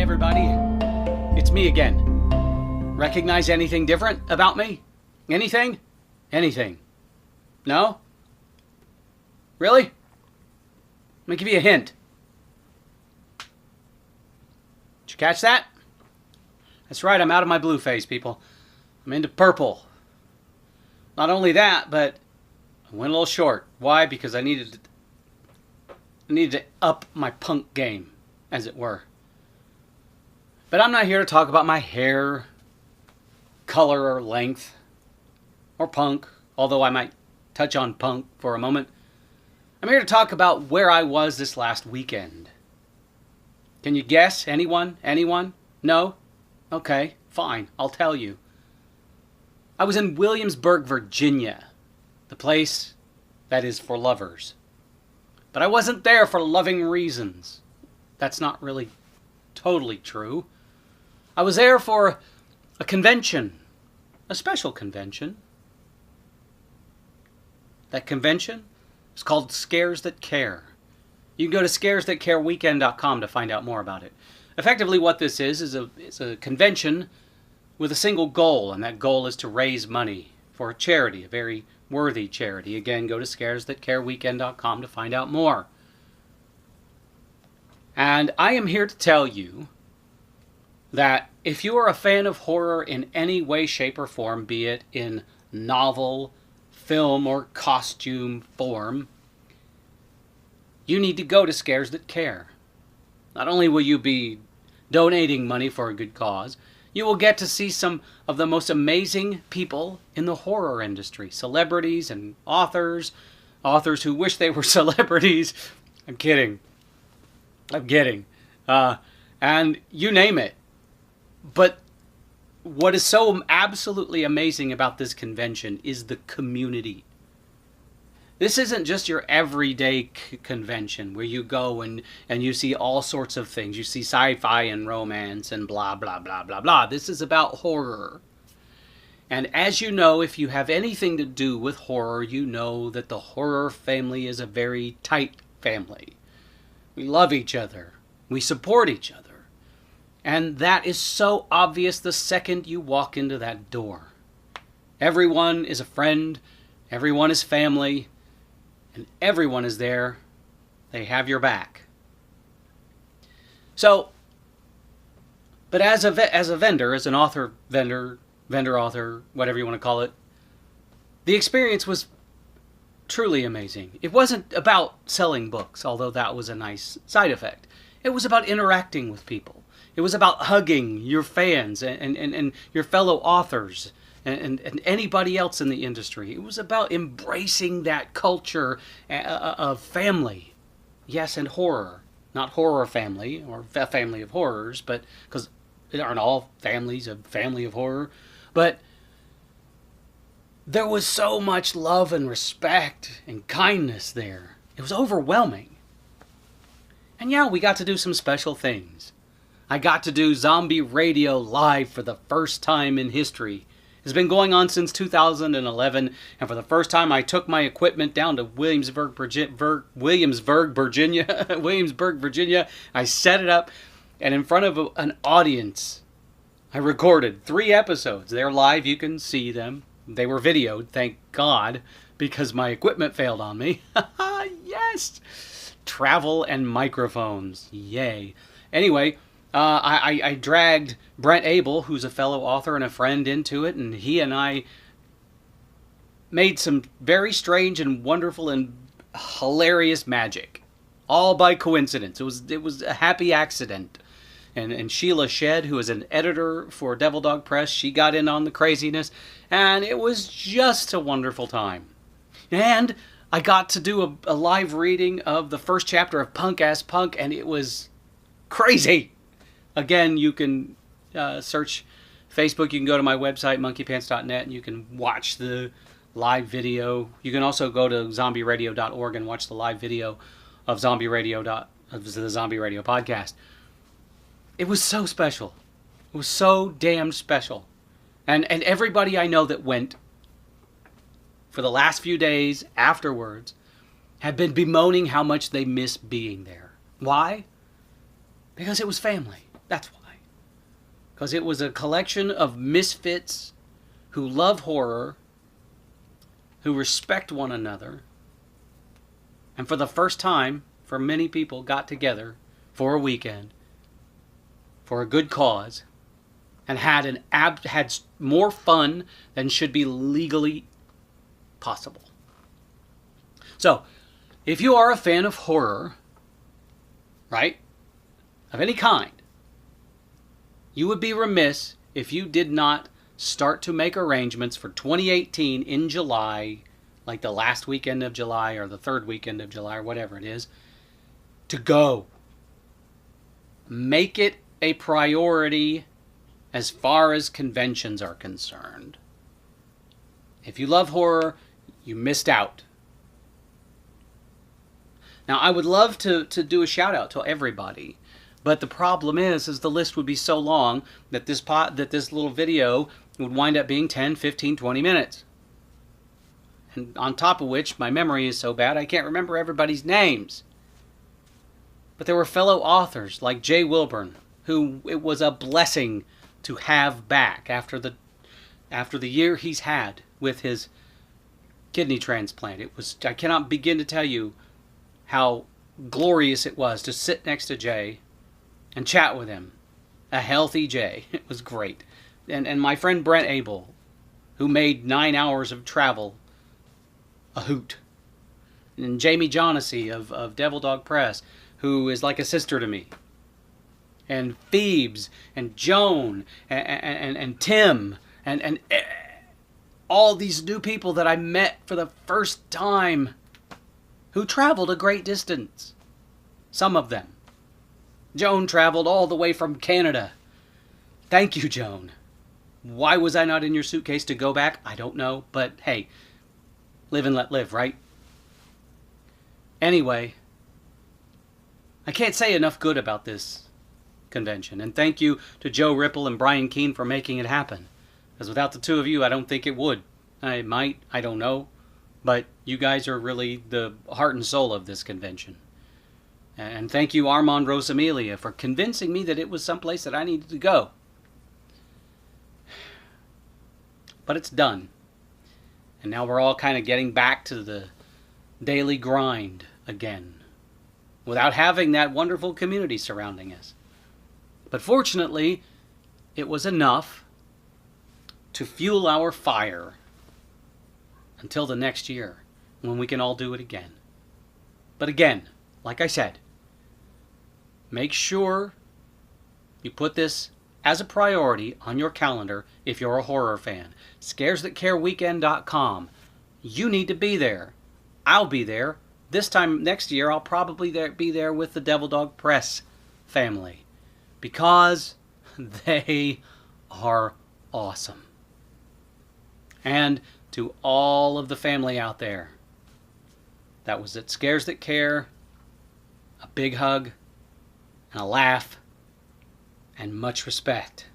everybody. It's me again. Recognize anything different about me? Anything? Anything? No? Really? Let me give you a hint. Did you catch that? That's right, I'm out of my blue phase, people. I'm into purple. Not only that, but I went a little short. Why? Because I needed to up my punk game, as it were. But I'm not here to talk about my hair, color, or length, or punk, although I might touch on punk for a moment. I'm here to talk about where I was this last weekend. Can you guess? Anyone? Anyone? No? Okay, fine. I'll tell you. I was in Williamsburg, Virginia, the place that is for lovers. But I wasn't there for loving reasons. That's not really totally true. I was there for a convention, a special convention. That convention is called Scares That Care. You can go to scaresthatcareweekend.com to find out more about it. Effectively what this is a convention with a single goal, and that goal is to raise money for a charity, a very worthy charity. Again, go to scaresthatcareweekend.com to find out more. And I am here to tell you that if you are a fan of horror in any way, shape, or form, be it in novel, film, or costume form, you need to go to Scares That Care. Not only will you be donating money for a good cause, you will get to see some of the most amazing people in the horror industry. Celebrities and authors who wish they were celebrities. I'm kidding. And you name it. But what is so absolutely amazing about this convention is the community. This isn't just your everyday convention where you go and you see all sorts of things. You see sci-fi and romance and blah, blah, blah, blah, blah. This is about horror. And as you know, if you have anything to do with horror, you know that the horror family is a very tight family. We love each other. We support each other. And that is so obvious the second you walk into that door. Everyone is a friend. Everyone is family. And everyone is there. They have your back. So, but as a vendor, as an author, vendor, author, whatever you want to call it, the experience was truly amazing. It wasn't about selling books, although that was a nice side effect. It was about interacting with people. It was about hugging your fans and your fellow authors and anybody else in the industry. It was about embracing that culture of family. Yes, and horror. Not horror family or a family of horrors, but because aren't all families a family of horror? But there was so much love and respect and kindness there. It was overwhelming. And yeah, we got to do some special things. I got to do Zombie Radio live for the first time in history. It's been going on since 2011, and for the first time I took my equipment down to Williamsburg, Virginia. I set it up, and in front of an audience, I recorded 3 episodes. They're live, you can see them. They were videoed, thank God, because my equipment failed on me. Yes! Travel and microphones. Yay. Anyway, I dragged Brent Abel, who's a fellow author and a friend, into it, and he and I made some very strange and wonderful and hilarious magic. All by coincidence. It was a happy accident. And Sheila Shedd, who is an editor for Devil Dog Press, she got in on the craziness, and it was just a wonderful time. And I got to do a live reading of the first chapter of Punk Ass Punk, and it was crazy. Again, you can search Facebook. You can go to my website, monkeypants.net, and you can watch the live video. You can also go to zombieradio.org and watch the live video of the Zombie Radio podcast. It was so special. It was so damn special. And everybody I know that went for the last few days afterwards have been bemoaning how much they miss being there. Why? Because it was family. That's why. Because it was a collection of misfits who love horror, who respect one another, and for the first time, for many people, got together for a weekend for a good cause and had more fun than should be legally possible. So, if you are a fan of horror, right, of any kind, you would be remiss if you did not start to make arrangements for 2018 in July, like the last weekend of July or the third weekend of July or whatever it is, to go. Make it a priority as far as conventions are concerned. If you love horror, you missed out. Now, I would love to do a shout out to everybody, but the problem is the list would be so long that this little video would wind up being 10, 15, 20 minutes. And on top of which, my memory is so bad I can't remember everybody's names. But there were fellow authors like Jay Wilburn, who it was a blessing to have back after the year he's had with his kidney transplant. I cannot begin to tell you how glorious it was to sit next to Jay and chat with him. A healthy Jay. It was great. And my friend Brent Abel, who made 9 hours of travel a hoot. And Jamie Jonassy of Devil Dog Press, who is like a sister to me. And Phoebes, and Joan, and Tim, and all these new people that I met for the first time who traveled a great distance. Some of them. Joan traveled all the way from Canada. Thank you, Joan. Why was I not in your suitcase to go back? I don't know, but hey, live and let live, right? Anyway, I can't say enough good about this convention, and thank you to Joe Ripple and Brian Keene for making it happen. Because without the two of you, I don't think it would. I might, I don't know, but you guys are really the heart and soul of this convention. And thank you, Armand Rosamilia, for convincing me that it was someplace that I needed to go. But it's done. And now we're all kind of getting back to the daily grind again, without having that wonderful community surrounding us. But fortunately, it was enough to fuel our fire until the next year, when we can all do it again. But again, like I said, make sure you put this as a priority on your calendar if you're a horror fan. ScaresThatCareWeekend.com. You need to be there. I'll be there. This time next year, I'll probably be there with the Devil Dog Press family, because they are awesome. And to all of the family out there that was at Scares That Care, a big hug and a laugh and much respect.